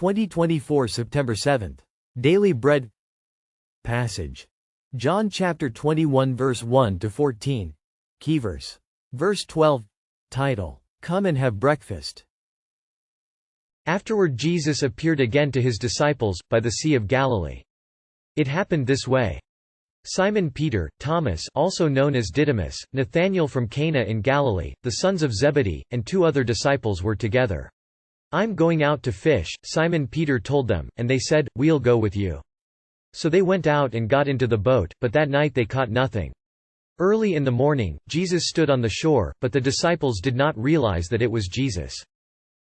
2024 September 7th. Daily Bread Passage. John chapter 21 verse 1 to 14. Key verse. Verse 12. Title: Come and have breakfast. Afterward Jesus appeared again to his disciples, by the Sea of Galilee. It happened this way. Simon Peter, Thomas also known as Didymus, Nathanael from Cana in Galilee, the sons of Zebedee, and 2 other disciples were together. "I'm going out to fish," Simon Peter told them, and they said, "We'll go with you." So they went out and got into the boat, but that night they caught nothing. Early in the morning, Jesus stood on the shore, but the disciples did not realize that it was Jesus.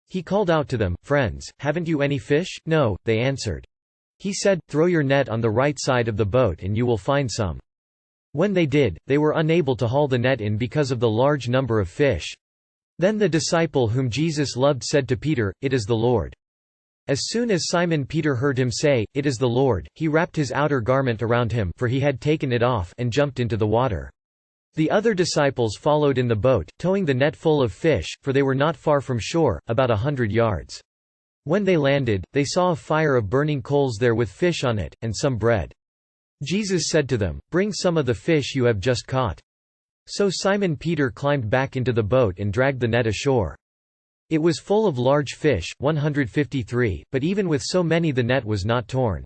He called out to them, "Friends, haven't you any fish?" "No," they answered. He said, "Throw your net on the right side of the boat and you will find some." When they did, they were unable to haul the net in because of the large number of fish. Then the disciple whom Jesus loved said to Peter, "It is the Lord." As soon as Simon Peter heard him say, "It is the Lord," he wrapped his outer garment around him, for he had taken it off, and jumped into the water. The other disciples followed in the boat, towing the net full of fish, for they were not far from shore, about 100 yards. When they landed, they saw a fire of burning coals there with fish on it, and some bread. Jesus said to them, "Bring some of the fish you have just caught." So Simon Peter climbed back into the boat and dragged the net ashore. It was full of large fish, 153, but even with so many the net was not torn.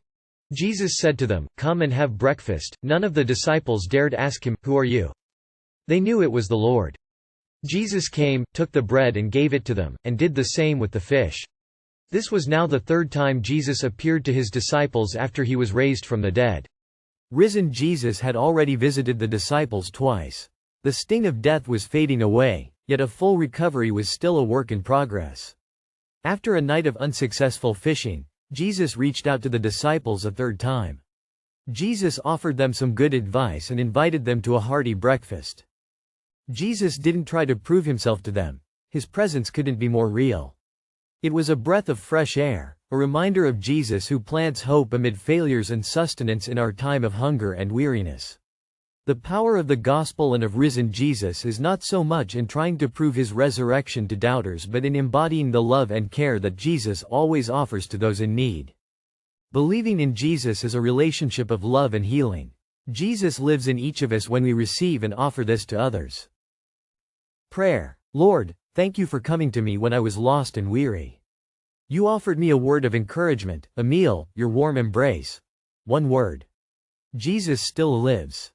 Jesus said to them, "Come and have breakfast." None of the disciples dared ask him, "Who are you?" They knew it was the Lord. Jesus came, took the bread and gave it to them, and did the same with the fish. This was now the 3rd time Jesus appeared to his disciples after he was raised from the dead. Risen Jesus had already visited the disciples twice. The sting of death was fading away, yet a full recovery was still a work in progress. After a night of unsuccessful fishing, Jesus reached out to the disciples a 3rd time. Jesus offered them some good advice and invited them to a hearty breakfast. Jesus didn't try to prove himself to them. His presence couldn't be more real. It was a breath of fresh air, a reminder of Jesus who plants hope amid failures and sustenance in our time of hunger and weariness. The power of the gospel and of risen Jesus is not so much in trying to prove his resurrection to doubters but in embodying the love and care that Jesus always offers to those in need. Believing in Jesus is a relationship of love and healing. Jesus lives in each of us when we receive and offer this to others. Prayer. Lord, thank you for coming to me when I was lost and weary. You offered me a word of encouragement, a meal, your warm embrace. One word. Jesus still lives.